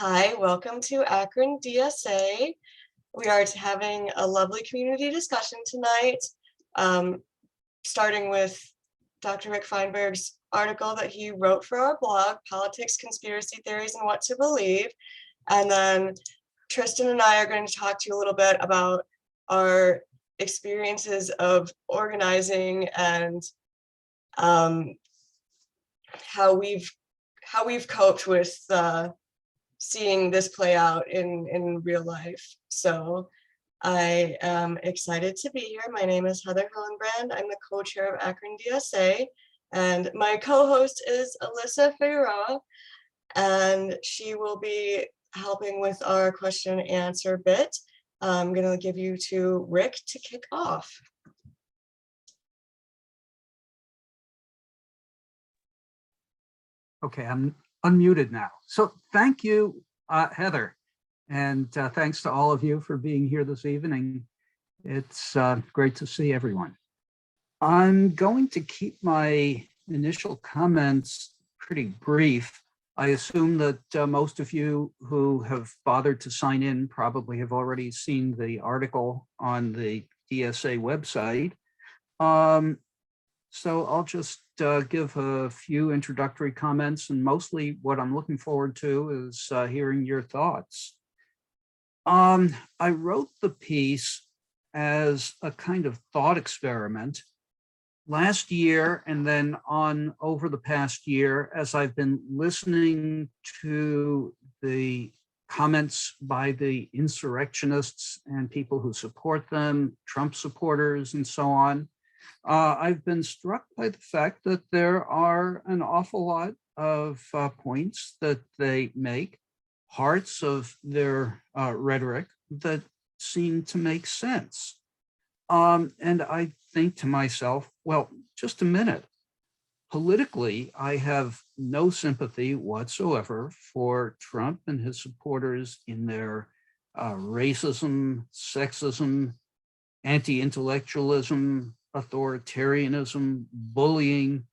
Hi, welcome to Akron DSA. We are having a lovely community discussion tonight, starting with Dr. Rick Feinberg's article that he wrote for our blog, Politics, Conspiracy Theories, and What to Believe. And then Tristan and I are going to talk to you a little bit about our experiences of organizing and how we've coped with seeing this play out in real life. So I am excited to be here. My name is Heather Hillenbrand. I'm the co-chair of Akron DSA, and my co-host is Alyssa Figueroa, and she will be helping with our question and answer bit. I'm going to give you to Rick to kick off. Okay, I'm unmuted now. So thank you, Heather, and thanks to all of you for being here this evening. It's great to see everyone. I'm going to keep my initial comments pretty brief. I assume that most of you who have bothered to sign in probably have already seen the article on the DSA website. So I'll just give a few introductory comments, and mostly what I'm looking forward to is hearing your thoughts. I wrote the piece as a kind of thought experiment last year and then on over the past year as I've been listening to the comments by the insurrectionists and people who support them, Trump supporters and so on. I've been struck by the fact that there are an awful lot of points that they make, parts of their rhetoric that seem to make sense. And I think to myself, well, just a minute. Politically, I have no sympathy whatsoever for Trump and his supporters in their racism, sexism, anti-intellectualism, authoritarianism, bullying,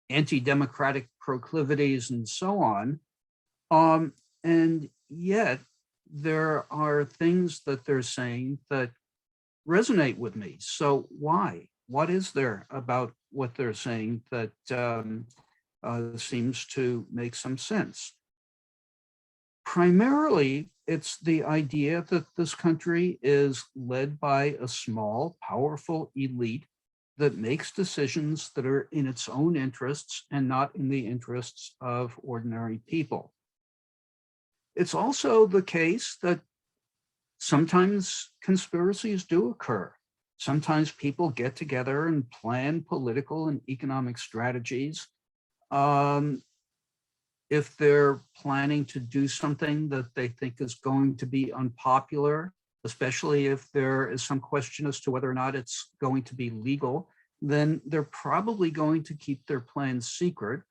anti-democratic proclivities, and so on. And yet there are things that they're saying that resonate with me. So why? What is there about what they're saying that seems to make some sense? Primarily, it's the idea that this country is led by a small, powerful elite that makes decisions that are in its own interests and not in the interests of ordinary people. It's also the case that sometimes conspiracies do occur. Sometimes people get together and plan political and economic strategies. If they're planning to do something that they think is going to be unpopular, especially if there is some question as to whether or not it's going to be legal, then they're probably going to keep their plans secret.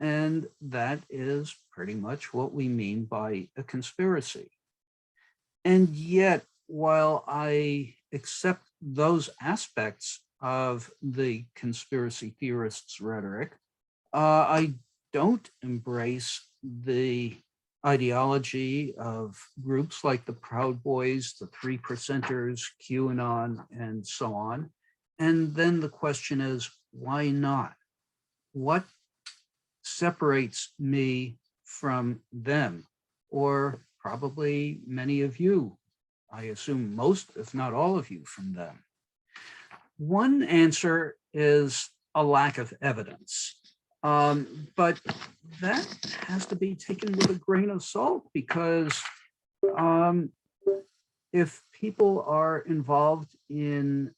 And that is pretty much what we mean by a conspiracy. And yet, while I accept those aspects of the conspiracy theorists' rhetoric, I don't embrace the ideology of groups like the Proud Boys, the Three Percenters, QAnon, and so on. And then the question is, why not? What separates me from them, or probably many of you, I assume most, if not all of you, from them? One answer is a lack of evidence. But that has to be taken with a grain of salt, because if people are involved in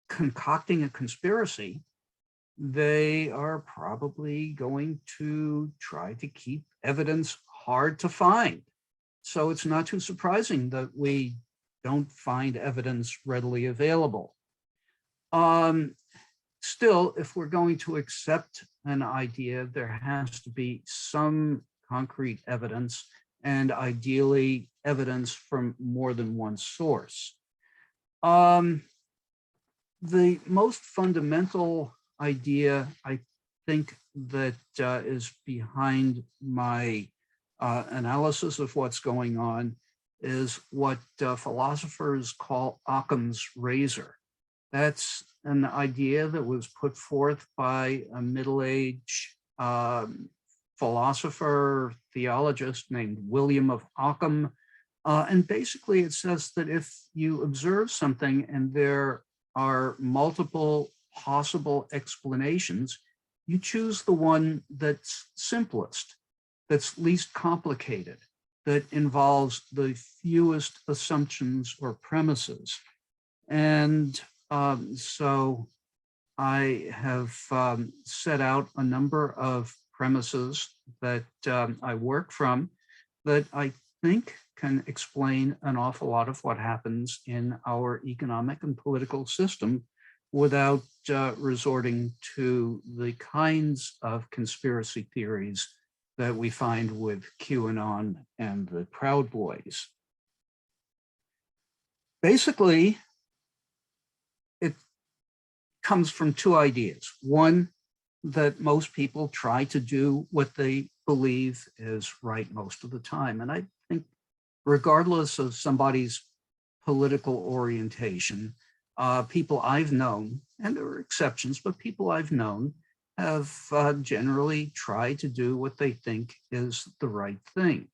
concocting a conspiracy, they are probably going to try to keep evidence hard to find. So it's not too surprising that we don't find evidence readily available. Still, if we're going to accept an idea, there has to be some concrete evidence, and ideally evidence from more than one source. The most fundamental idea, I think, that is behind my analysis of what's going on is what philosophers call Occam's razor. That's an idea that was put forth by a middle-aged philosopher, theologist named William of Ockham. And basically it says that if you observe something and there are multiple possible explanations, you choose the one that's simplest, that's least complicated, that involves the fewest assumptions or premises. And so I have set out a number of premises that I work from that I think can explain an awful lot of what happens in our economic and political system without resorting to the kinds of conspiracy theories that we find with QAnon and the Proud Boys. Basically, it comes from two ideas. One, that most people try to do what they believe is right most of the time. And I think regardless of somebody's political orientation, people I've known, and there are exceptions, but people I've known have generally tried to do what they think is the right thing.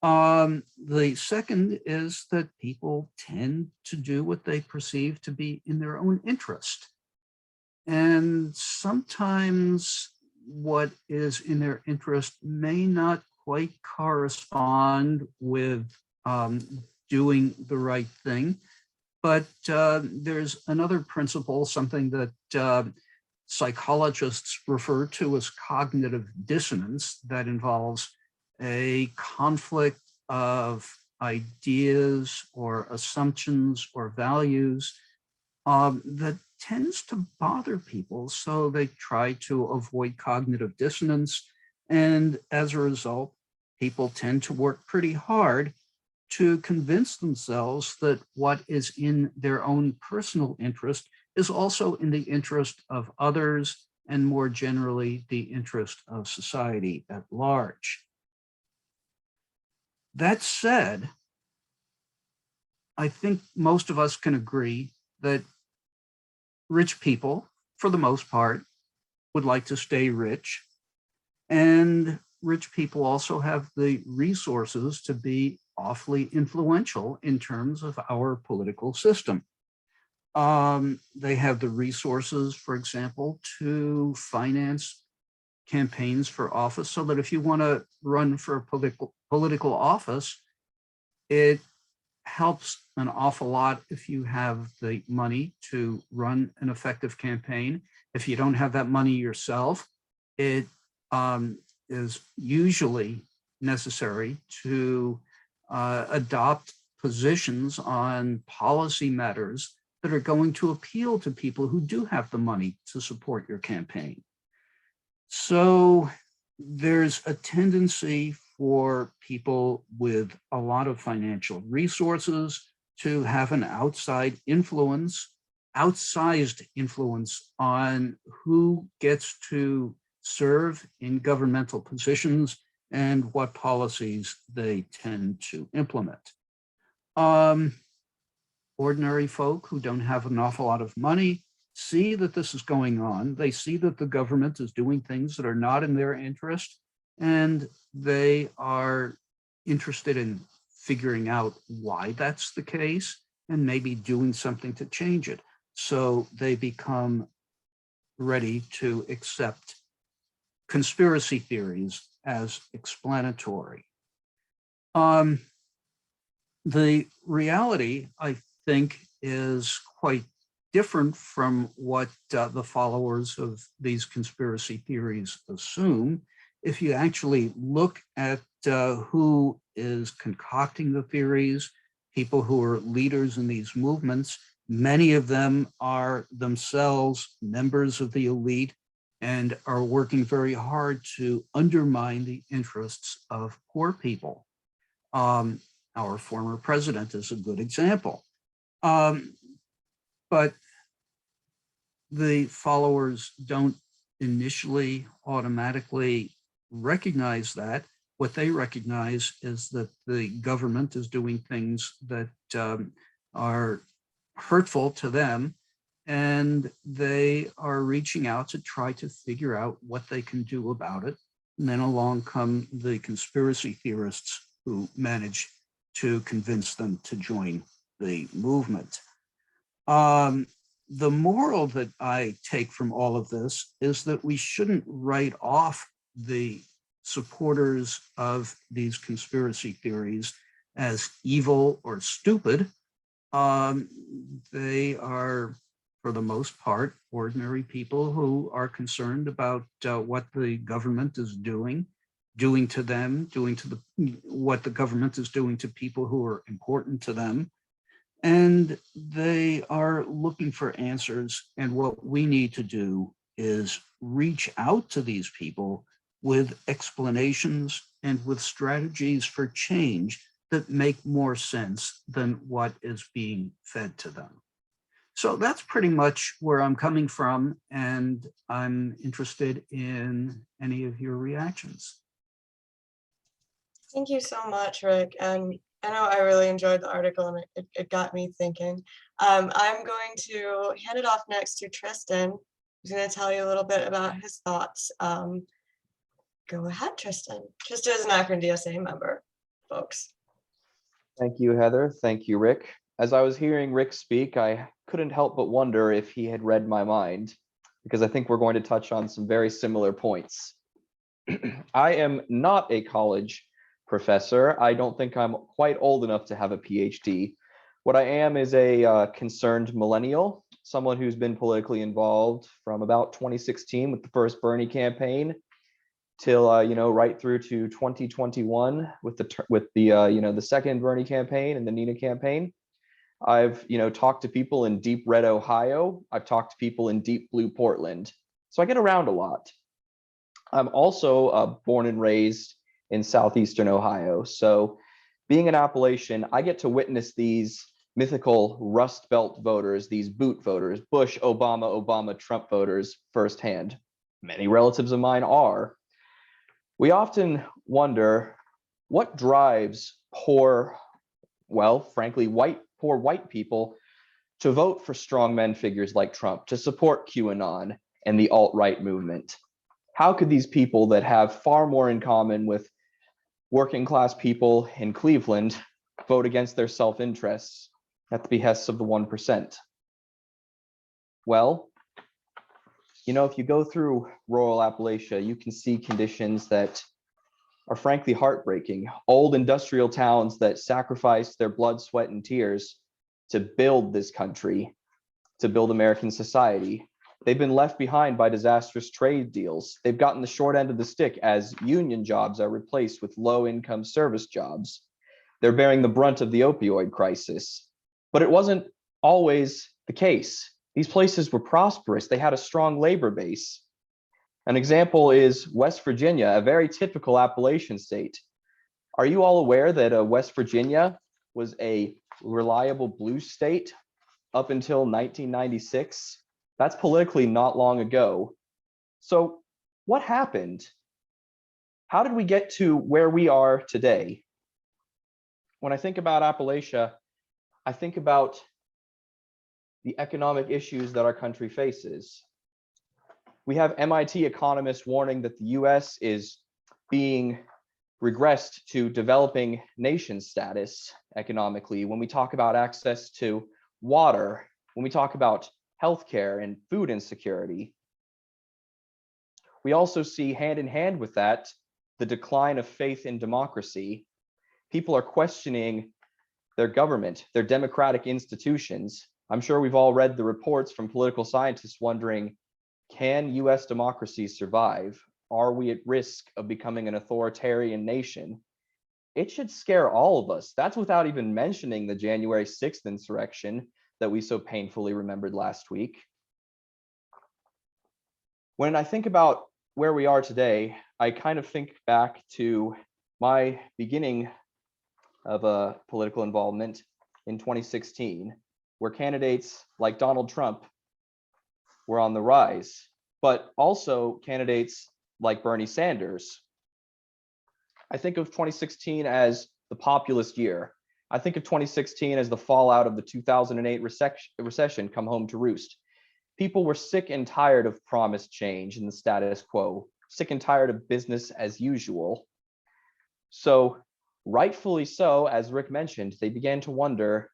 The second is that people tend to do what they perceive to be in their own interest. And sometimes what is in their interest may not quite correspond with doing the right thing. But there's another principle, something that psychologists refer to as cognitive dissonance, that involves a conflict of ideas or assumptions or values that tends to bother people. So they try to avoid cognitive dissonance. And as a result, people tend to work pretty hard to convince themselves that what is in their own personal interest is also in the interest of others, and more generally, the interest of society at large. That said, I think most of us can agree that rich people, for the most part, would like to stay rich. And rich people also have the resources to be awfully influential in terms of our political system. They have the resources, for example, to finance campaigns for office, so that if you want to run for a political office, it helps an awful lot if you have the money to run an effective campaign. If you don't have that money yourself, it is usually necessary to adopt positions on policy matters that are going to appeal to people who do have the money to support your campaign. So there's a tendency for people with a lot of financial resources to have an outsized influence on who gets to serve in governmental positions and what policies they tend to implement. Ordinary folk who don't have an awful lot of money see that this is going on. They see that the government is doing things that are not in their interest, and they are interested in figuring out why that's the case and maybe doing something to change it. So they become ready to accept conspiracy theories as explanatory. The reality, I think, is quite different from what the followers of these conspiracy theories assume. If you actually look at who is concocting the theories, people who are leaders in these movements, many of them are themselves members of the elite and are working very hard to undermine the interests of poor people. Our former president is a good example. But the followers don't initially automatically recognize that. what they recognize is that the government is doing things that are hurtful to them, and they are reaching out to try to figure out what they can do about it. And then along come the conspiracy theorists who manage to convince them to join the movement. The moral that I take from all of this is that we shouldn't write off the supporters of these conspiracy theories as evil or stupid. They are, for the most part, ordinary people who are concerned about what the government is doing to them, what the government is doing to people who are important to them. And they are looking for answers. And what we need to do is reach out to these people with explanations and with strategies for change that make more sense than what is being fed to them. So that's pretty much where I'm coming from, and I'm interested in any of your reactions. Thank you so much, Rick. And I know I really enjoyed the article, and it got me thinking. I'm going to hand it off next to Tristan, who's going to tell you a little bit about his thoughts. Go ahead, Tristan. Tristan is an Akron DSA member, folks. Thank you, Heather. Thank you, Rick. As I was hearing Rick speak, I couldn't help but wonder if he had read my mind, because I think we're going to touch on some very similar points. I am not a college professor. I don't think I'm quite old enough to have a PhD. What I am is a concerned millennial, someone who's been politically involved from about 2016 with the first Bernie campaign till right through to 2021 with the second Bernie campaign and the Nina campaign. I've talked to people in deep red Ohio. I've talked to people in deep blue Portland. So I get around a lot. I'm also born and raised in southeastern Ohio. So being an Appalachian, I get to witness these mythical Rust Belt voters, these boot voters, Bush, Obama, Trump voters firsthand. Many relatives of mine are. We often wonder what drives poor, frankly, poor white people to vote for strongman figures like Trump, to support QAnon and the alt-right movement. How could these people that have far more in common with working class people in Cleveland vote against their self-interests at the behests of the 1%? Well, if you go through rural Appalachia, you can see conditions that are frankly heartbreaking. Old industrial towns that sacrificed their blood, sweat, and tears to build this country, to build American society. They've been left behind by disastrous trade deals. They've gotten the short end of the stick as union jobs are replaced with low-income service jobs. They're bearing the brunt of the opioid crisis. But it wasn't always the case. These places were prosperous. They had a strong labor base. An example is West Virginia, a very typical Appalachian state. Are you all aware that West Virginia was a reliable blue state up until 1996? That's politically not long ago. So what happened? How did we get to where we are today? When I think about Appalachia, I think about the economic issues that our country faces. We have MIT economists warning that the US is being regressed to developing nation status economically when we talk about access to water, when we talk about healthcare and food insecurity. We also see hand in hand with that the decline of faith in democracy. People are questioning their government, their democratic institutions. I'm sure we've all read the reports from political scientists wondering, can US democracy survive? Are we at risk of becoming an authoritarian nation? It should scare all of us. That's without even mentioning the January 6th insurrection that we so painfully remembered last week. When I think about where we are today, I kind of think back to my beginning of political involvement in 2016, where candidates like Donald Trump were on the rise, but also candidates like Bernie Sanders. I think of 2016 as the populist year. I think of 2016 as the fallout of the 2008 recession come home to roost. People were sick and tired of promised change in the status quo, sick and tired of business as usual. So rightfully so, as Rick mentioned, they began to wonder,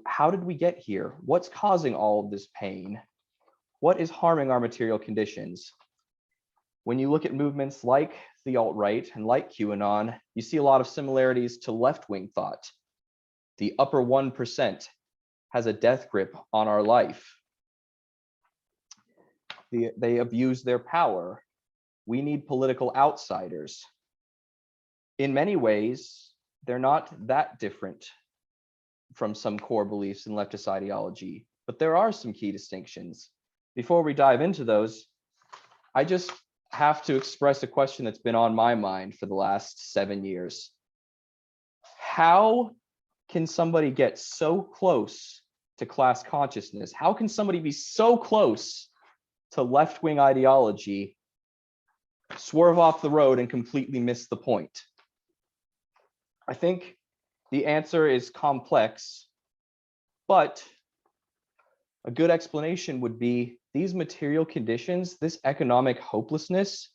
how did we get here? What's causing all of this pain? What is harming our material conditions? When you look at movements like the alt-right and like QAnon, you see a lot of similarities to left-wing thought. The upper 1% has a death grip on our life. They abuse their power. We need political outsiders. In many ways, they're not that different from some core beliefs in leftist ideology, but there are some key distinctions. Before we dive into those, I just have to express a question that's been on my mind for the last 7 years. How can somebody get so close to class consciousness? How can somebody be so close to left-wing ideology, swerve off the road and completely miss the point? I think the answer is complex, but a good explanation would be these material conditions, this economic hopelessness,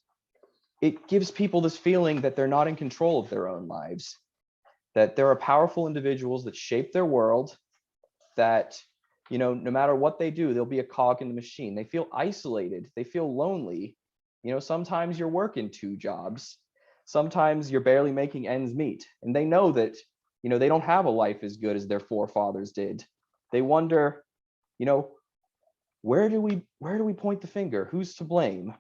it gives people this feeling that they're not in control of their own lives, that there are powerful individuals that shape their world, that, no matter what they do, they'll be a cog in the machine. They feel isolated. They feel lonely. Sometimes you're working 2 jobs. Sometimes you're barely making ends meet. And they know that, they don't have a life as good as their forefathers did. They wonder, where do we point the finger? Who's to blame?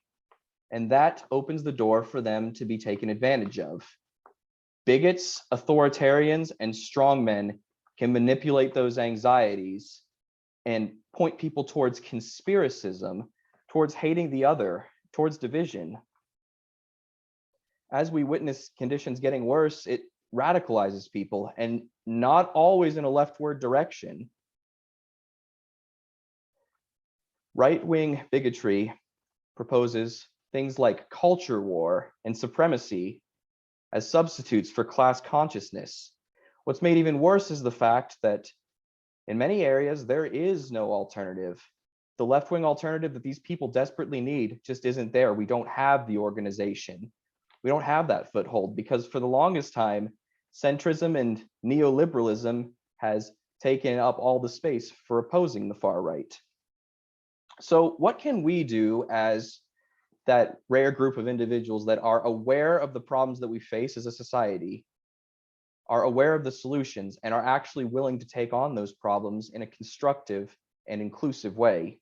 And that opens the door for them to be taken advantage of. Bigots, authoritarians, and strongmen can manipulate those anxieties and point people towards conspiracism, towards hating the other, towards division. As we witness conditions getting worse, it radicalizes people, and not always in a leftward direction. Right-wing bigotry proposes things like culture war and supremacy as substitutes for class consciousness. What's made even worse is the fact that in many areas, there is no alternative. The left-wing alternative that these people desperately need just isn't there. We don't have the organization. We don't have that foothold because for the longest time, centrism and neoliberalism has taken up all the space for opposing the far right. So what can we do as that rare group of individuals that are aware of the problems that we face as a society, are aware of the solutions, and are actually willing to take on those problems in a constructive and inclusive way?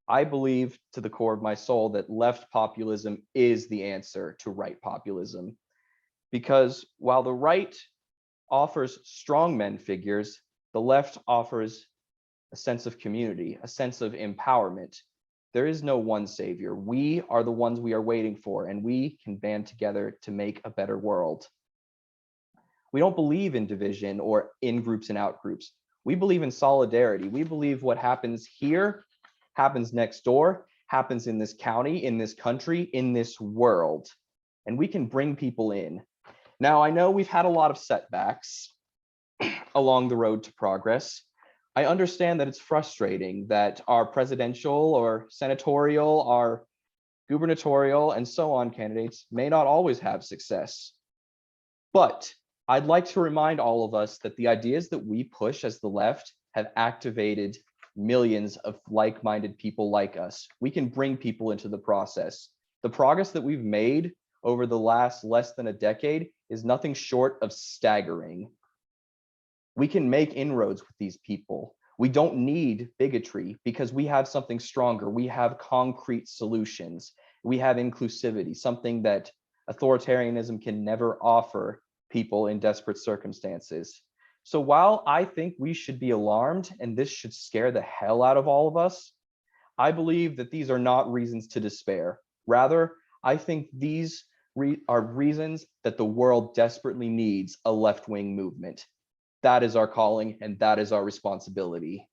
I believe to the core of my soul that left populism is the answer to right populism. Because while the right offers strongmen figures, the left offers a sense of community, a sense of empowerment. There is no one savior. We are the ones we are waiting for, and we can band together to make a better world. We don't believe in division or in groups and out groups. We believe in solidarity. We believe what happens here happens next door, happens in this county, in this country, in this world, and we can bring people in. Now, I know we've had a lot of setbacks along the road to progress. I understand that it's frustrating that our presidential or senatorial, our gubernatorial, and so on candidates may not always have success. But I'd like to remind all of us that the ideas that we push as the left have activated millions of like-minded people like us. We can bring people into the process. The progress that we've made over the last less than a decade is nothing short of staggering. We can make inroads with these people. We don't need bigotry because we have something stronger. We have concrete solutions. We have inclusivity, something that authoritarianism can never offer people in desperate circumstances. So while I think we should be alarmed and this should scare the hell out of all of us, I believe that these are not reasons to despair. Rather, I think these are reasons that the world desperately needs a left-wing movement. That is our calling and that is our responsibility.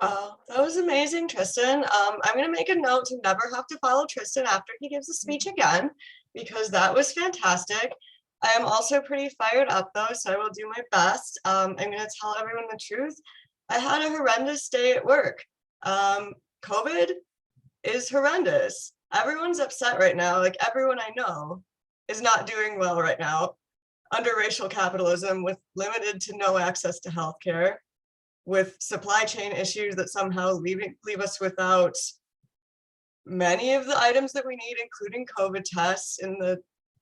Well, That was amazing, Tristan. I'm going to make a note to never have to follow Tristan after he gives a speech again, because that was fantastic. I am also pretty fired up though, so I will do my best. I'm going to tell everyone the truth. I had a horrendous day at work. COVID is horrendous. Everyone's upset right now. Like everyone I know is not doing well right now under racial capitalism with limited to no access to healthcare, with supply chain issues that somehow leave us without many of the items that we need, including COVID tests in the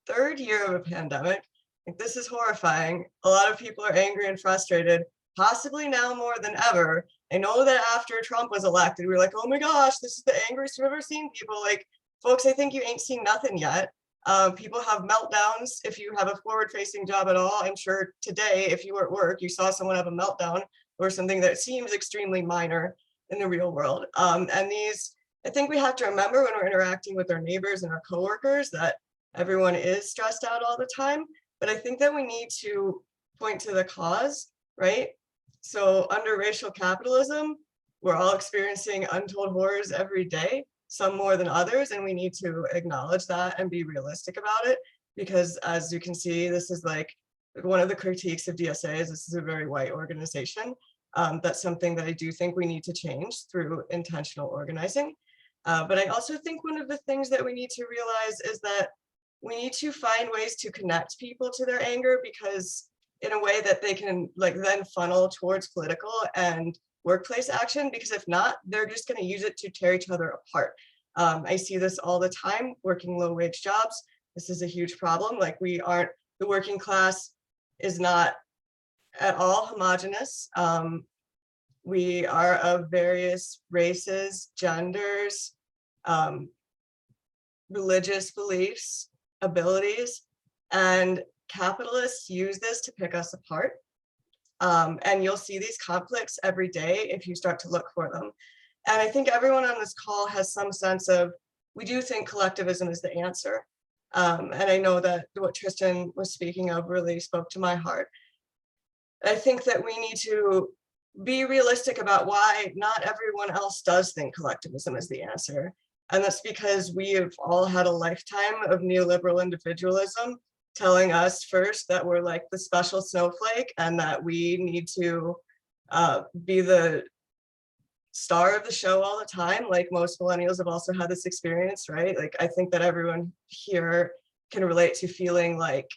third year of a pandemic. Like, this is horrifying. A lot of people are angry and frustrated, possibly now more than ever. I know that after Trump was elected, we were like, oh my gosh, this is the angriest we've ever seen people. Like, folks, I think you ain't seen nothing yet. People have meltdowns. If you have a forward-facing job at all, I'm sure today, if you were at work, you saw someone have a meltdown or something that seems extremely minor in the real world. And these, I think we have to remember when we're interacting with our neighbors and our coworkers that everyone is stressed out all the time. But I think that we need to point to the cause, right? So under racial capitalism, we're all experiencing untold horrors every day, some more than others, and we need to acknowledge that and be realistic about it. Because as you can see, this is like one of the critiques of DSA is this is a very white organization. That's something that I do think we need to change through intentional organizing. But I also think one of the things that we need to realize is that we need to find ways to connect people to their anger, because in a way that they can like then funnel towards political and workplace action, because if not, they're just going to use it to tear each other apart. I see this all the time working low wage jobs. This is a huge problem. Like the working class is not at all homogenous. We are of various races, genders, religious beliefs, abilities, and capitalists use this to pick us apart. And you'll see these conflicts every day if you start to look for them. And I think everyone on this call has some sense of, we do think collectivism is the answer. And I know that what Tristan was speaking of really spoke to my heart. I think that we need to be realistic about why not everyone else does think collectivism is the answer. And that's because we have all had a lifetime of neoliberal individualism telling us first that we're like the special snowflake and that we need to be the star of the show all the time. Like most millennials have also had this experience, right? Like I think that everyone here can relate to feeling like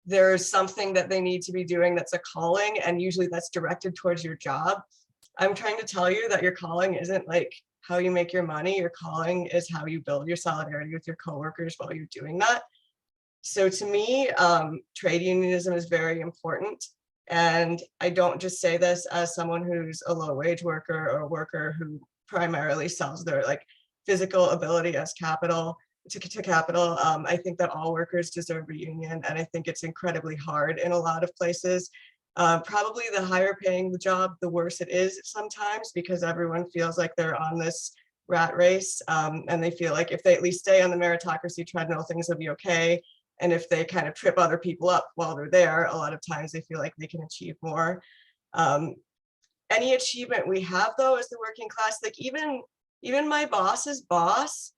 there's something that they need to be doing that's a calling, and usually that's directed towards your job. I'm trying to tell you that your calling isn't like how you make your money. Your calling is how you build your solidarity with your coworkers while you're doing that. So to me, trade unionism is very important. And I don't just say this as someone who's a low wage worker or a worker who primarily sells their like physical ability as capital to capital. I think that all workers deserve a union, and I think it's incredibly hard in a lot of places. Probably the higher paying the job, the worse it is sometimes, because everyone feels like they're on this rat race, and they feel like if they at least stay on the meritocracy treadmill, things will be okay. And if they kind of trip other people up while they're there, a lot of times they feel like they can achieve more. Any achievement we have though as the working class, like even my boss's boss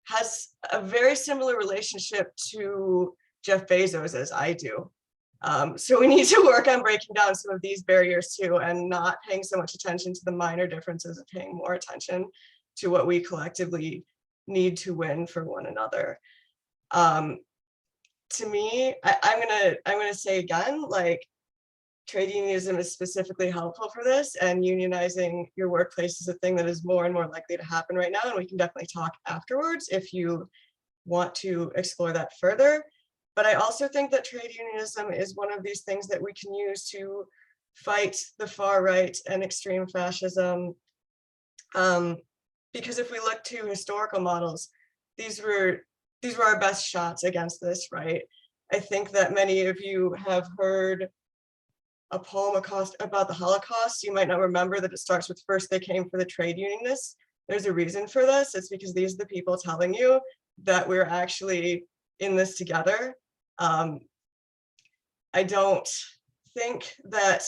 has a very similar relationship to Jeff Bezos as I do. So we need to work on breaking down some of these barriers too, and not paying so much attention to the minor differences and paying more attention to what we collectively need to win for one another. To me, I'm gonna say again, like trade unionism is specifically helpful for this, and unionizing your workplace is a thing that is more and more likely to happen right now. And we can definitely talk afterwards if you want to explore that further. But I also think that trade unionism is one of these things that we can use to fight the far right and extreme fascism. Because if we look to historical models, these were our best shots against this, right? I think that many of you have heard a poem about the Holocaust. You might not remember that it starts with first they came for the trade unionists. There's a reason for this. It's because these are the people telling you that we're actually in this together. I don't think that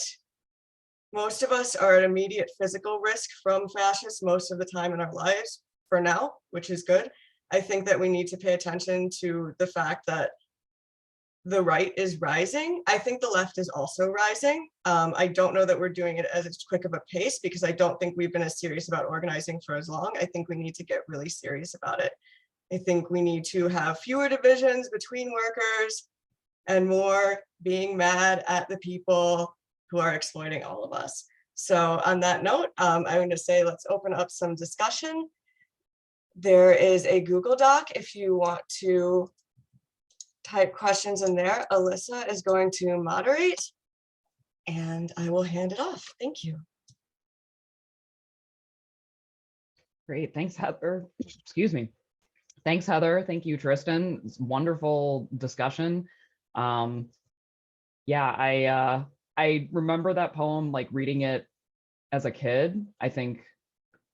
most of us are at immediate physical risk from fascists most of the time in our lives for now, which is good. I think that we need to pay attention to the fact that the right is rising. I think the left is also rising. I don't know that we're doing it as quick of a pace because I don't think we've been as serious about organizing for as long. I think we need to get really serious about it. I think we need to have fewer divisions between workers and more being mad at the people who are exploiting all of us. So on that note, I'm going to say, let's open up some discussion. There is a Google Doc if you want to type questions in there. Alyssa is going to moderate and I will hand it off. Thank you. Great, thanks, Heather. Excuse me. Thanks, Heather. Thank you, Tristan. It's wonderful discussion. Yeah, I remember that poem, like reading it as a kid, I think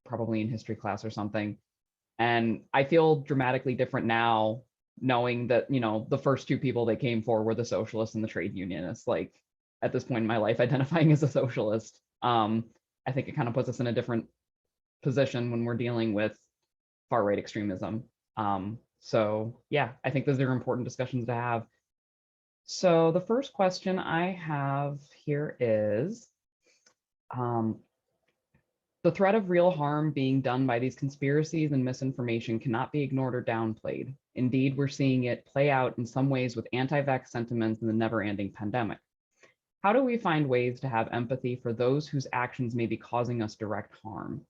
probably in history class or something. And I feel dramatically different now, knowing that, you know, the first two people they came for were the socialists and the trade unionists. Like at this point in my life, identifying as a socialist, I think it kind of puts us in a different position when we're dealing with far right extremism. So yeah, I think those are important discussions to have. So the first question I have here is, the threat of real harm being done by these conspiracies and misinformation cannot be ignored or downplayed. Indeed, we're seeing it play out in some ways with anti-vax sentiments in the never-ending pandemic. How do we find ways to have empathy for those whose actions may be causing us direct harm?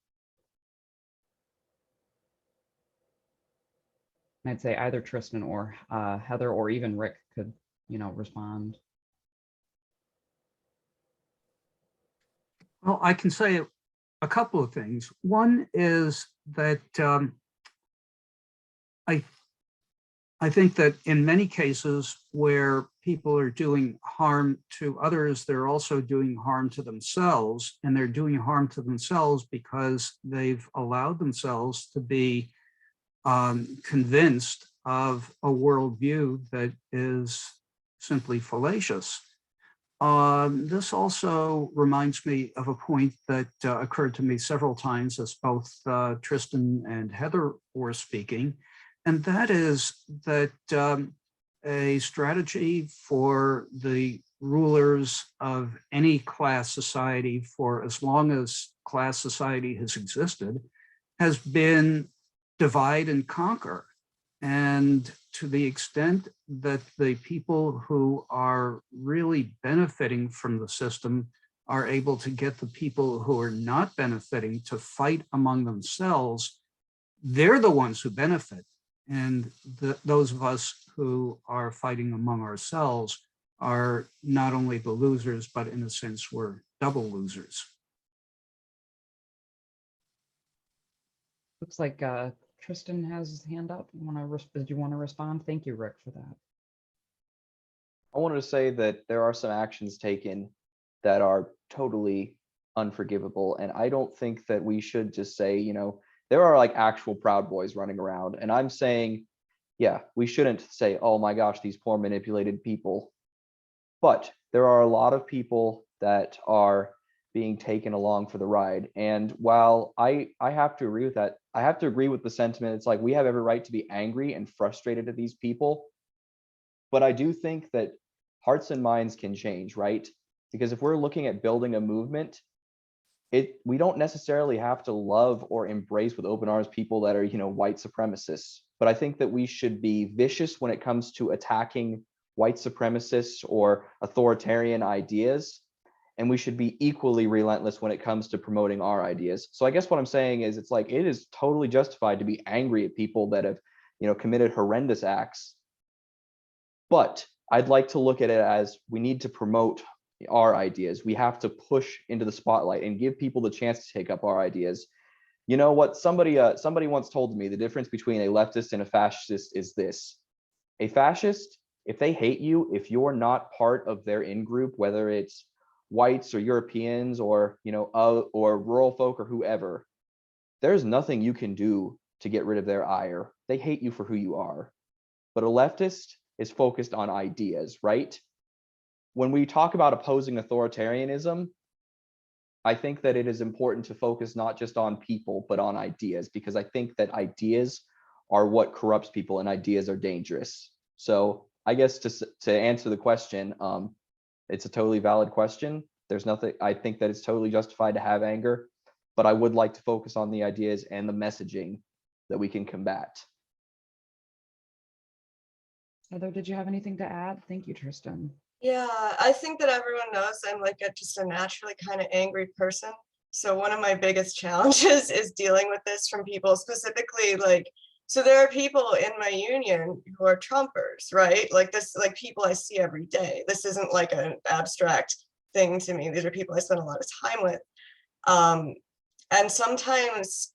And I'd say either Tristan or Heather or even Rick could, you know, respond. Well, I can say a couple of things. One is that I think that in many cases where people are doing harm to others, they're also doing harm to themselves, and they're doing harm to themselves because they've allowed themselves to be convinced of a worldview that is simply fallacious. This also reminds me of a point that occurred to me several times as both Tristan and Heather were speaking, and that is that a strategy for the rulers of any class society for as long as class society has existed has been divide and conquer. And to the extent that the people who are really benefiting from the system are able to get the people who are not benefiting to fight among themselves, they're the ones who benefit. And those of us who are fighting among ourselves are not only the losers, but in a sense, we're double losers. Looks like Tristan has his hand up. Did you want to respond? Thank you, Rick, for that. I wanted to say that there are some actions taken that are totally unforgivable. And I don't think that we should just say, you know, there are like actual Proud Boys running around. And I'm saying, yeah, we shouldn't say, oh my gosh, these poor manipulated people. But there are a lot of people that are being taken along for the ride. And while I have to agree with that, I have to agree with the sentiment. It's like we have every right to be angry and frustrated at these people. But I do think that hearts and minds can change, right? Because if we're looking at building a movement, we don't necessarily have to love or embrace with open arms people that are, you know, white supremacists. But I think that we should be vicious when it comes to attacking white supremacists or authoritarian ideas. And we should be equally relentless when it comes to promoting our ideas. So I guess what I'm saying is, it's like, it is totally justified to be angry at people that have, you know, committed horrendous acts. But I'd like to look at it as we need to promote our ideas. We have to push into the spotlight and give people the chance to take up our ideas. You know what? Somebody once told me the difference between a leftist and a fascist is this. A fascist, if they hate you, if you're not part of their in-group, whether it's whites or Europeans or, you know, or rural folk or whoever, there's nothing you can do to get rid of their ire. They hate you for who you are. But a leftist is focused on ideas, right? When we talk about opposing authoritarianism, I think that it is important to focus not just on people, but on ideas, because I think that ideas are what corrupts people and ideas are dangerous. So I guess to answer the question, it's a totally valid question. There's nothing, I think that it's totally justified to have anger, but I would like to focus on the ideas and the messaging that we can combat. Heather, did you have anything to add? Thank you, Tristan. Yeah, I think that everyone knows I'm like just a naturally kind of angry person. So one of my biggest challenges is dealing with this from people specifically like, so there are people in my union who are Trumpers, right? Like this, like people I see every day. This isn't like an abstract thing to me. These are people I spend a lot of time with. And sometimes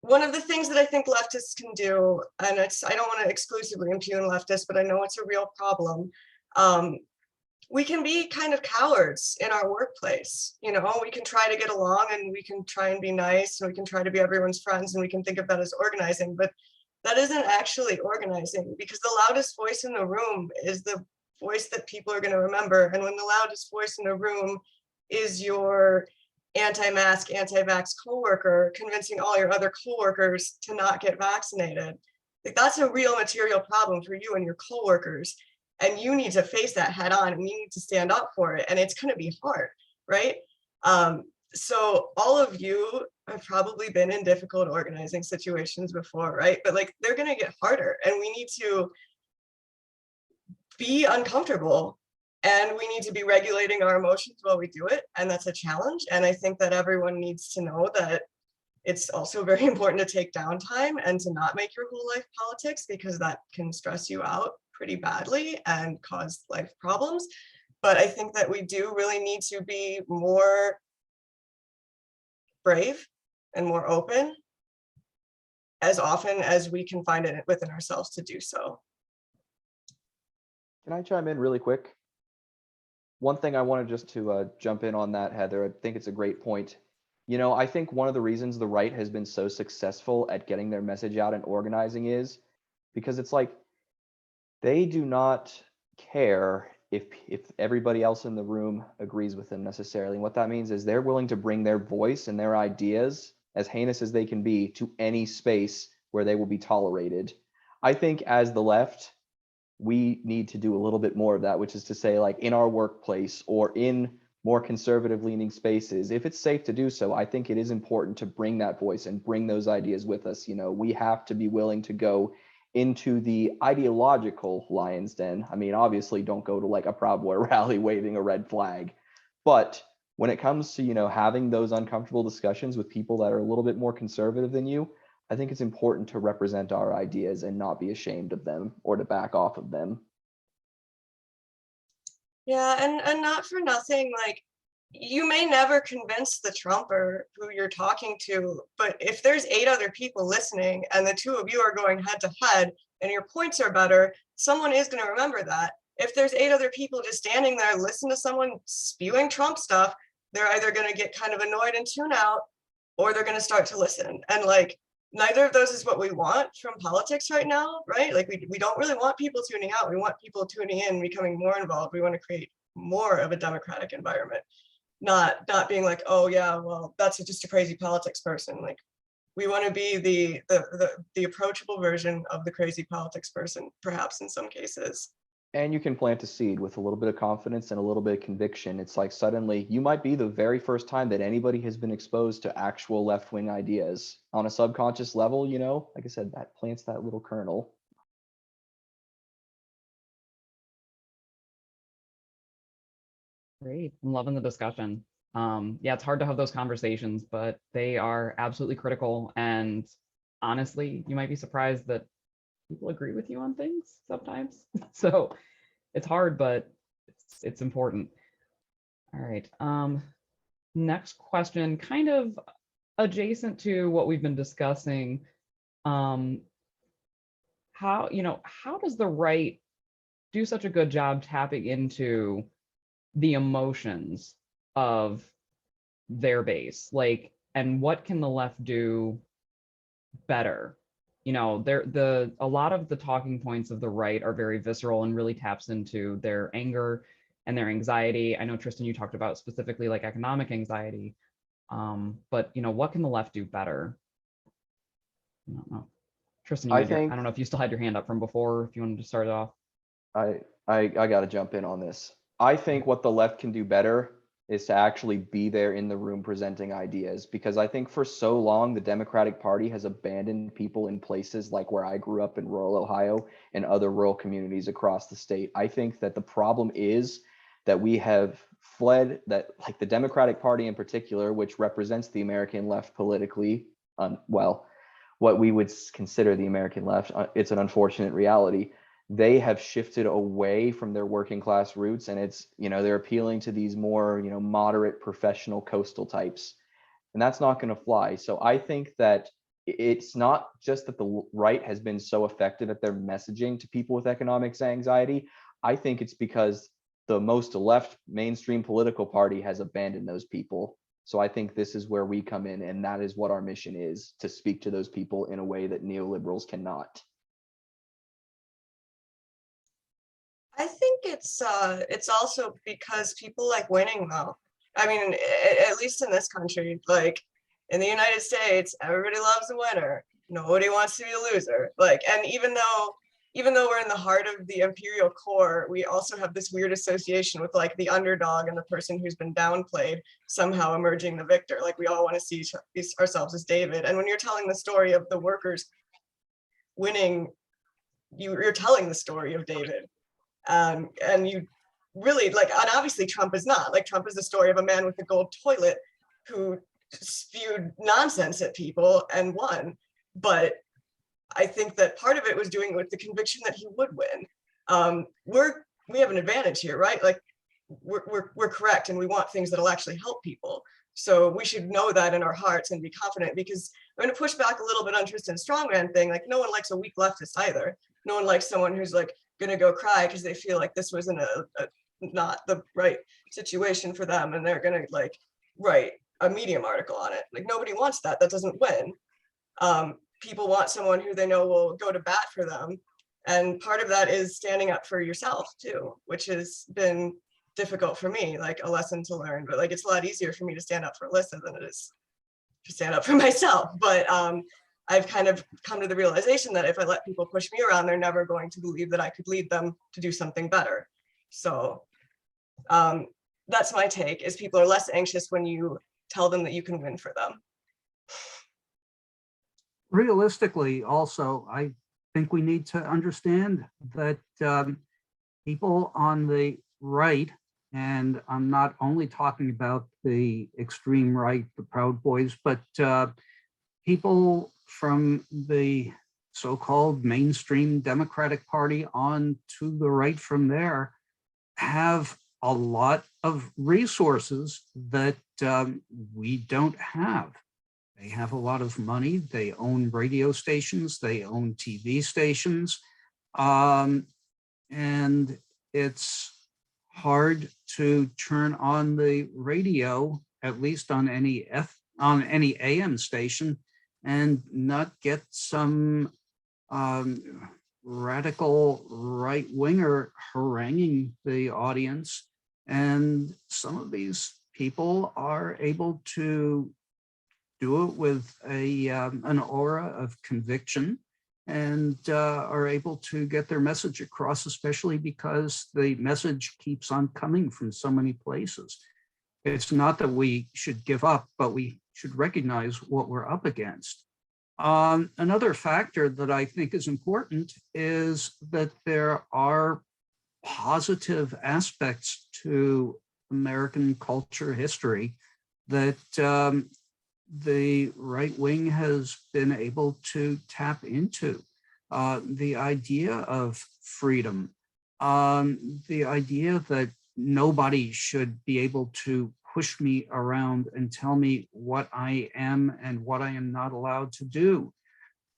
one of the things that I think leftists can do, and I don't want to exclusively impugn leftists, but I know it's a real problem. We can be kind of cowards in our workplace. You know, we can try to get along and we can try and be nice and we can try to be everyone's friends and we can think of that as organizing, but that isn't actually organizing, because the loudest voice in the room is the voice that people are going to remember. And when the loudest voice in the room is your anti-mask, anti-vax coworker convincing all your other coworkers to not get vaccinated, like that's a real material problem for you and your coworkers. And you need to face that head on and you need to stand up for it. And it's going to be hard, right? So all of you have probably been in difficult organizing situations before, right? But like they're going to get harder and we need to be uncomfortable and we need to be regulating our emotions while we do it. And that's a challenge. And I think that everyone needs to know that it's also very important to take downtime and to not make your whole life politics, because that can stress you out pretty badly and cause life problems. But I think that we do really need to be more brave and more open as often as we can find it within ourselves to do so. Can I chime in really quick? One thing I wanted just to jump in on that, Heather, I think it's a great point. You know, I think one of the reasons the right has been so successful at getting their message out and organizing is because it's like they do not care if everybody else in the room agrees with them necessarily. And what that means is they're willing to bring their voice and their ideas, as heinous as they can be, to any space where they will be tolerated. I think as the left, we need to do a little bit more of that, which is to say, like in our workplace or in more conservative leaning spaces, if it's safe to do so, I think it is important to bring that voice and bring those ideas with us. You know, we have to be willing to go into the ideological lion's den. I mean, obviously don't go to like a Proud Boy rally waving a red flag, but when it comes to, you know, having those uncomfortable discussions with people that are a little bit more conservative than you, I think it's important to represent our ideas and not be ashamed of them or to back off of them. Yeah, and not for nothing, like you may never convince the Trumper who you're talking to, but if there's 8 other people listening and the 2 of you are going head to head and your points are better, someone is going to remember that. If there's 8 other people just standing there, listen to someone spewing Trump stuff, they're either going to get kind of annoyed and tune out, or they're going to start to listen. And like, neither of those is what we want from politics right now, right? Like we don't really want people tuning out. We want people tuning in, becoming more involved. We want to create more of a democratic environment, not being like, oh yeah, well, that's just a crazy politics person. Like we want to be the approachable version of the crazy politics person, perhaps in some cases. And you can plant a seed with a little bit of confidence and a little bit of conviction. It's like suddenly you might be the very first time that anybody has been exposed to actual left-wing ideas on a subconscious level, you know, like I said, that plants that little kernel. Great. I'm loving the discussion. Yeah, it's hard to have those conversations, but they are absolutely critical. And honestly, you might be surprised that people agree with you on things sometimes. So it's hard, but it's important. All right. Next question, kind of adjacent to what we've been discussing. How does the right do such a good job tapping into the emotions of their base? Like, and what can the left do better? You know, a lot of the talking points of the right are very visceral and really taps into their anger and their anxiety. I know, Tristan, you talked about specifically like economic anxiety, But what can the left do better? I don't know. Tristan, I I think don't know if you still had your hand up from before, if you wanted to start it off. I got to jump in on this. I think what the left can do better is to actually be there in the room presenting ideas, because I think for so long the Democratic Party has abandoned people in places like where I grew up in rural Ohio and other rural communities across the state. I think that the problem is that we have fled, that like the Democratic Party in particular, which represents the American left politically, well, what we would consider the American left, it's an unfortunate reality. They have shifted away from their working class roots, and it's, they're appealing to these more, moderate professional coastal types, and that's not going to fly. So I think that it's not just that the right has been so effective at their messaging to people with economics anxiety. I think it's because the most left mainstream political party has abandoned those people. So I think this is where we come in, and that is what our mission is, to speak to those people in a way that neoliberals cannot. I think it's also because people like winning though. I mean, at least in this country, like in the United States, everybody loves a winner. Nobody wants to be a loser. Like, and even though we're in the heart of the imperial core, we also have this weird association with like the underdog and the person who's been downplayed somehow emerging the victor. Like we all want to see ourselves as David. And when you're telling the story of the workers winning, you're telling the story of David. And you really like, and obviously Trump is not. Like Trump is the story of a man with a gold toilet who spewed nonsense at people and won. But I think that part of it was doing with the conviction that he would win. We have an advantage here, right? Like we're correct, and we want things that'll actually help people. So we should know that in our hearts and be confident, because I'm going to push back a little bit on Tristan's strongman thing. Like no one likes a weak leftist either. No one likes someone who's like going to go cry because they feel like this wasn't not the right situation for them, and they're going to like write a Medium article on it. Like nobody wants that. That doesn't win. People want someone who they know will go to bat for them. And part of that is standing up for yourself too, which has been difficult for me, like a lesson to learn. But like it's a lot easier for me to stand up for Alyssa than it is to stand up for myself. But I've kind of come to the realization that if I let people push me around, they're never going to believe that I could lead them to do something better. So that's my take, is people are less anxious when you tell them that you can win for them. Realistically, also, I think we need to understand that people on the right, and I'm not only talking about the extreme right, the Proud Boys, but people from the so-called mainstream Democratic Party on to the right from there have a lot of resources that we don't have. They have a lot of money. They own radio stations. They own TV stations. And it's hard to turn on the radio, at least on any AM station, and not get some radical right-winger haranguing the audience. And some of these people are able to do it with an aura of conviction, and are able to get their message across, especially because the message keeps on coming from so many places. It's not that we should give up, but we should recognize what we're up against. Another factor that I think is important is that there are positive aspects to American culture history that the right wing has been able to tap into. The idea of freedom, the idea that nobody should be able to push me around and tell me what I am and what I am not allowed to do.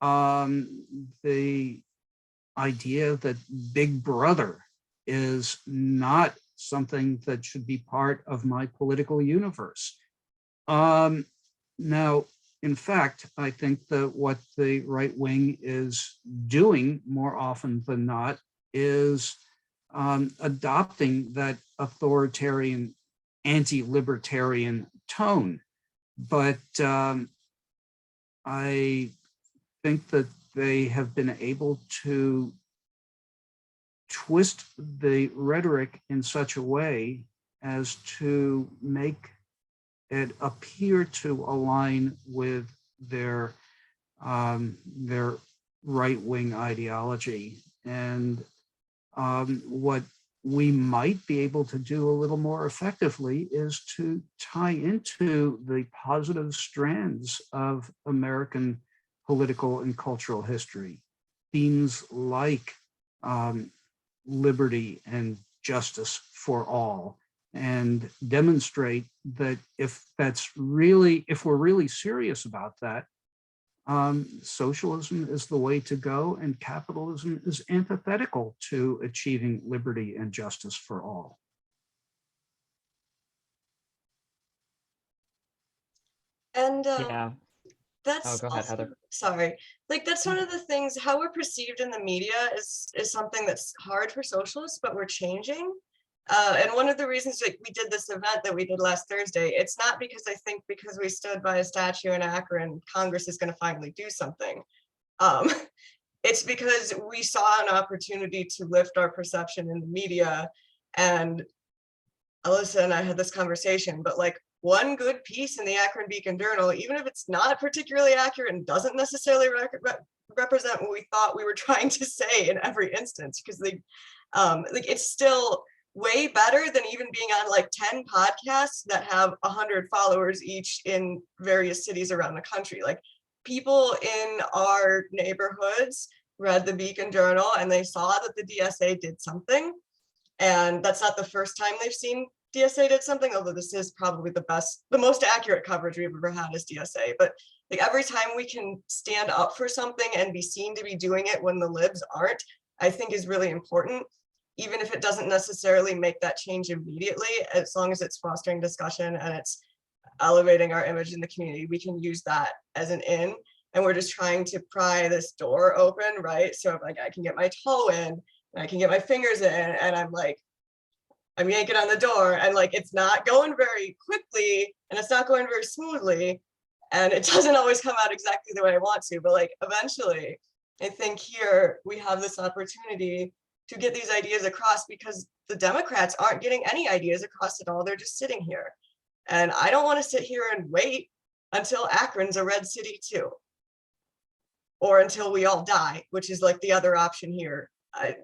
The idea that Big Brother is not something that should be part of my political universe. Now, in fact, I think that what the right wing is doing more often than not is adopting that authoritarian, anti-libertarian tone but I think that they have been able to twist the rhetoric in such a way as to make it appear to align with their right-wing ideology. And what we might be able to do a little more effectively is to tie into the positive strands of American political and cultural history. Themes like liberty and justice for all, and demonstrate that if we're really serious about that, socialism is the way to go, and capitalism is antithetical to achieving liberty and justice for all. And Yeah. that's Go ahead, also, Heather. sorry, like that's one of the things, how we're perceived in the media is something that's hard for socialists, but we're changing. And one of the reasons like we did this event that we did last Thursday, it's not because I think because we stood by a statue in Akron, Congress is going to finally do something. It's because we saw an opportunity to lift our perception in the media. And Alyssa and I had this conversation, but like one good piece in the Akron Beacon Journal, even if it's not particularly accurate and doesn't necessarily represent what we thought we were trying to say in every instance, because like it's still way better than even being on like 10 podcasts that have 100 followers each in various cities around the country. Like people in our neighborhoods read the Beacon Journal and they saw that the DSA did something. And that's not the first time they've seen DSA did something, although this is probably the most accurate coverage we've ever had is DSA. But like every time we can stand up for something and be seen to be doing it when the libs aren't, I think is really important, even if it doesn't necessarily make that change immediately, as long as it's fostering discussion and it's elevating our image in the community, we can use that as an in. And we're just trying to pry this door open, right? So like I can get my toe in, and I can get my fingers in, and I'm yanking on the door, and like it's not going very quickly and it's not going very smoothly, and it doesn't always come out exactly the way I want to, but like eventually I think here we have this opportunity to get these ideas across, because the Democrats aren't getting any ideas across at all. They're just sitting here. And I don't want to sit here and wait until Akron's a red city too, or until we all die, which is like the other option here.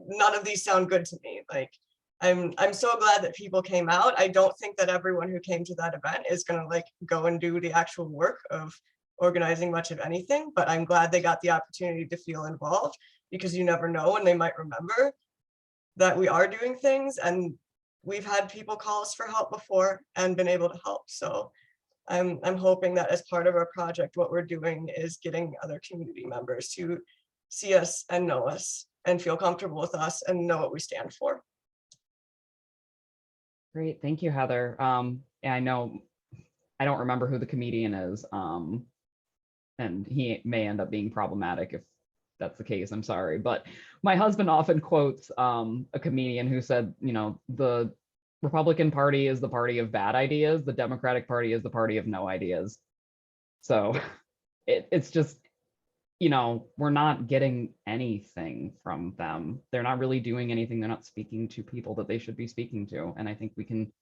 None of these sound good to me. Like I'm so glad that people came out. I don't think that everyone who came to that event is going to like go and do the actual work of organizing much of anything, but I'm glad they got the opportunity to feel involved, because you never know when they might remember that we are doing things, and we've had people call us for help before and been able to help. So I'm hoping that as part of our project, what we're doing is getting other community members to see us and know us and feel comfortable with us and know what we stand for. Great, thank you, Heather. Yeah, I know, I don't remember who the comedian is, and he may end up being problematic if that's the case. I'm sorry, but my husband often quotes a comedian who said, you know, the Republican Party is the party of bad ideas, the Democratic Party is the party of no ideas. So it's just, you know, we're not getting anything from them. They're not really doing anything. They're not speaking to people that they should be speaking to. And I think we can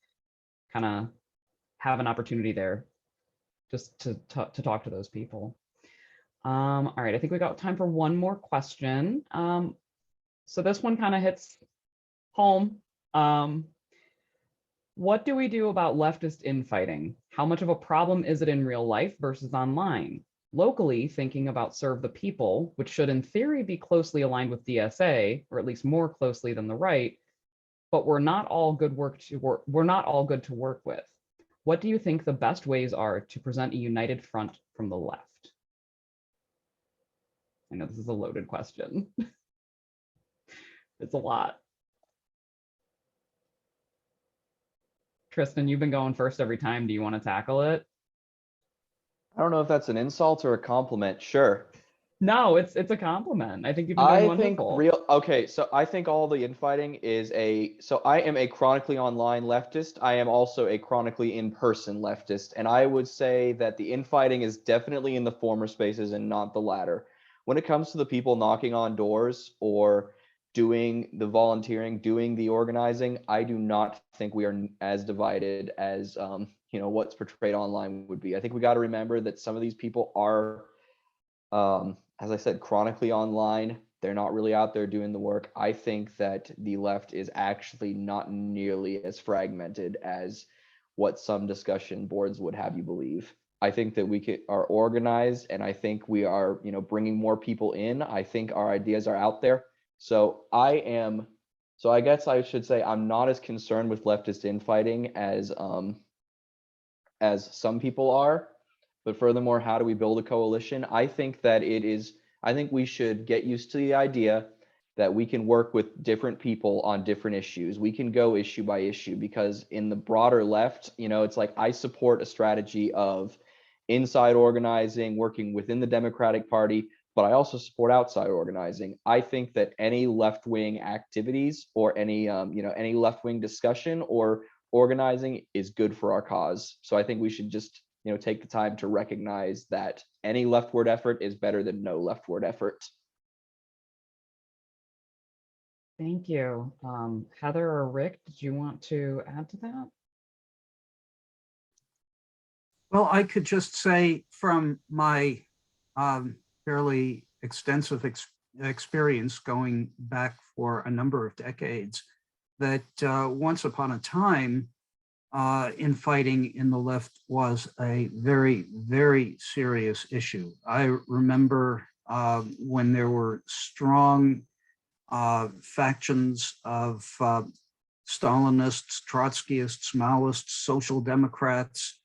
kind of have an opportunity there just to talk to those people. All right, I think we got time for one more question. So this one kind of hits home. What do we do about leftist infighting? How much of a problem is it in real life versus online? Locally, thinking about Serve the People, which should in theory be closely aligned with DSA, or at least more closely than the right, but we're not all good to work with. What do you think the best ways are to present a united front from the left? I know this is a loaded question. It's a lot. Tristan, you've been going first every time. Do you want to tackle it? I don't know if that's an insult or a compliment. Sure. No, it's a compliment. I think you've been doing wonderful. Okay, so I think all the infighting is so I am a chronically online leftist. I am also a chronically in-person leftist. And I would say that the infighting is definitely in the former spaces and not the latter. When it comes to the people knocking on doors or doing the volunteering, doing the organizing, I do not think we are as divided as what's portrayed online would be. I think we got to remember that some of these people are as I said, chronically online. They're not really out there doing the work. I think that the left is actually not nearly as fragmented as what some discussion boards would have you believe. I think that we are organized, and I think we are, bringing more people in. I think our ideas are out there. So I guess I should say I'm not as concerned with leftist infighting as some people are. But furthermore, how do we build a coalition? I think we should get used to the idea that we can work with different people on different issues. We can go issue by issue, because in the broader left, it's like I support a strategy of inside organizing, working within the Democratic Party, but I also support outside organizing. I think that any left-wing activities or any left-wing discussion or organizing is good for our cause. So I think we should just take the time to recognize that any leftward effort is better than no leftward effort. Thank you. Heather or Rick, did you want to add to that? Well, I could just say from my fairly extensive experience going back for a number of decades that once upon a time, infighting in the left was a very, very serious issue. I remember when there were strong factions of Stalinists, Trotskyists, Maoists, Social Democrats,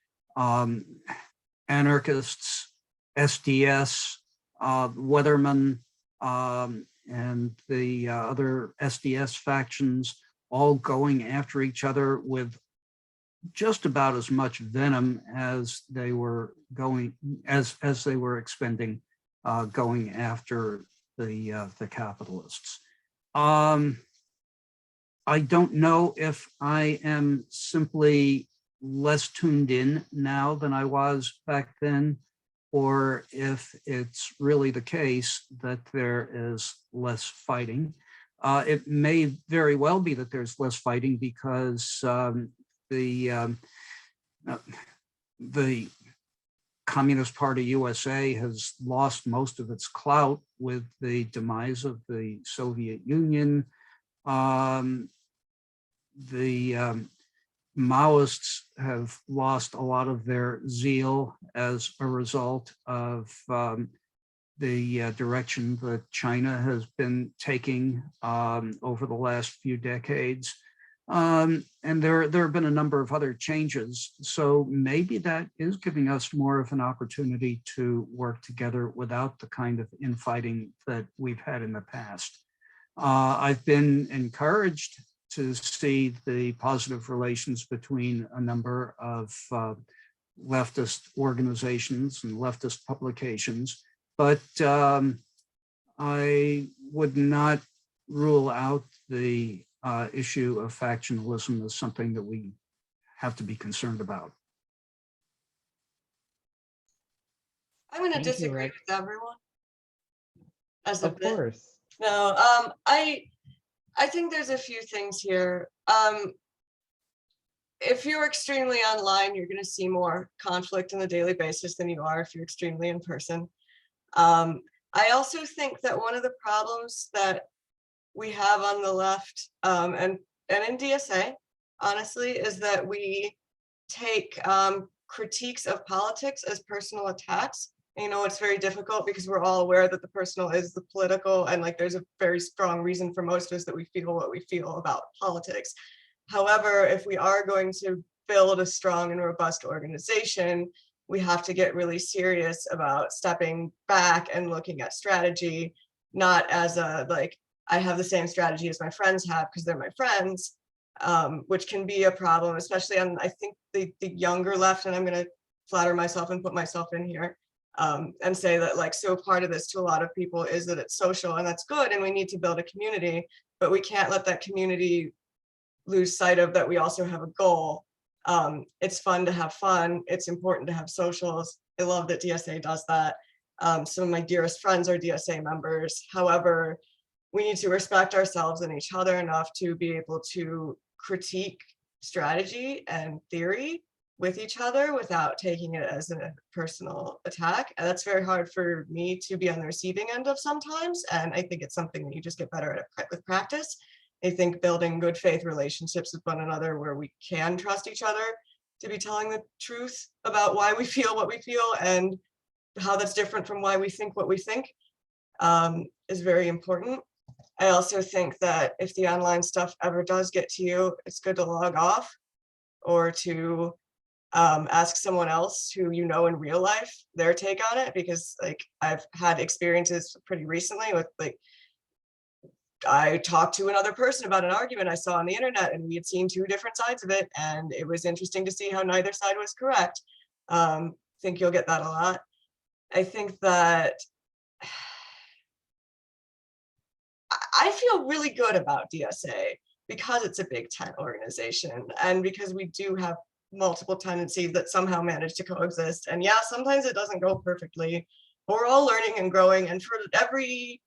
anarchists, SDS, Weathermen, and the other SDS factions, all going after each other with just about as much venom as they were expending going after the capitalists. I don't know if I am simply less tuned in now than I was back then, or if it's really the case that there is less fighting. It may very well be that there's less fighting because the Communist Party USA has lost most of its clout with the demise of the Soviet Union. The Maoists have lost a lot of their zeal as a result of the direction that China has been taking over the last few decades. And there have been a number of other changes. So maybe that is giving us more of an opportunity to work together without the kind of infighting that we've had in the past. I've been encouraged to see the positive relations between a number of leftist organizations and leftist publications, but I would not rule out the issue of factionalism as something that we have to be concerned about. I'm going to Thank you, disagree Rick. with everyone. As a Of bit. course. No, I think there's a few things here. If you're extremely online, you're going to see more conflict on a daily basis than you are if you're extremely in person. I also think that one of the problems that we have on the left and in DSA, honestly, is that we take critiques of politics as personal attacks. And, it's very difficult because we're all aware that the personal is the political, and like there's a very strong reason for most of us that we feel what we feel about politics. However, if we are going to build a strong and robust organization, we have to get really serious about stepping back and looking at strategy, not as a like, I have the same strategy as my friends have because they're my friends, which can be a problem, especially on, I think, the younger left, and I'm going to flatter myself and put myself in here. and say that like, so part of this to a lot of people is that it's social, and that's good, and we need to build a community, but we can't let that community lose sight of that we also have a goal. It's fun to have fun. It's important to have socials. I love that DSA does that. Some of my dearest friends are DSA members. However, we need to respect ourselves and each other enough to be able to critique strategy and theory with each other without taking it as a personal attack. And that's very hard for me to be on the receiving end of sometimes. And I think it's something that you just get better at with practice. I think building good faith relationships with one another where we can trust each other to be telling the truth about why we feel what we feel and how that's different from why we think what we think is very important. I also think that if the online stuff ever does get to you, it's good to log off or to ask someone else who you know in real life their take on it, because like I've had experiences pretty recently with like, I talked to another person about an argument I saw on the internet, and we had seen two different sides of it, and it was interesting to see how neither side was correct. Think you'll get that a lot. I think that I feel really good about DSA because it's a Big Ten organization, and because we do have multiple tendencies that somehow manage to coexist. And yeah, sometimes it doesn't go perfectly. But we're all learning and growing, and for every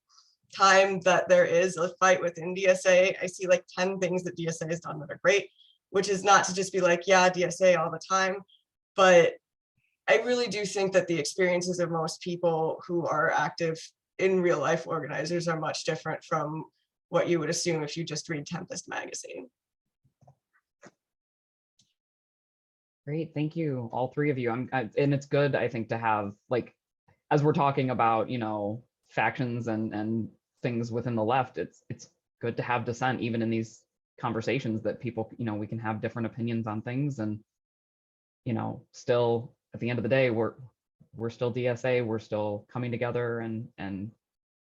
time that there is a fight within DSA, I see like 10 things that DSA has done that are great, which is not to just be like, yeah, DSA all the time. But I really do think that the experiences of most people who are active in real life organizers are much different from what you would assume if you just read Tempest magazine. Great, thank you, all three of you. And it's good, I think, to have, like, as we're talking about, you know, factions and things within the left, it's good to have dissent even in these conversations, that people, you know, we can have different opinions on things, and, you know, still at the end of the day, we're still DSA, we're still coming together and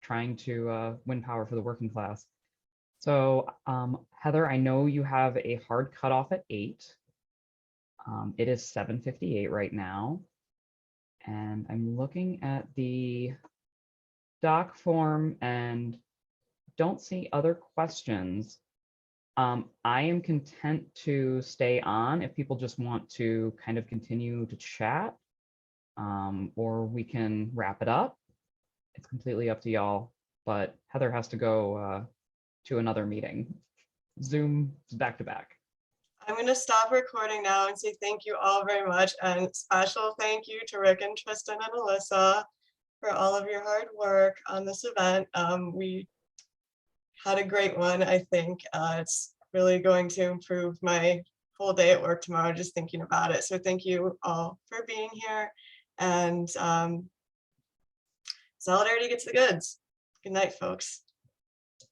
trying to win power for the working class. So Heather, I know you have a hard cutoff at 8. It is 7:58 right now, and I'm looking at the doc form and don't see other questions. I am content to stay on if people just want to kind of continue to chat, or we can wrap it up. It's completely up to y'all, but Heather has to go to another meeting. Zoom back to back. I'm going to stop recording now and say thank you all very much. And special thank you to Rick and Tristan and Alyssa for all of your hard work on this event. We had a great one, I think. It's really going to improve my whole day at work tomorrow just thinking about it. So thank you all for being here. And solidarity gets the goods. Good night, folks.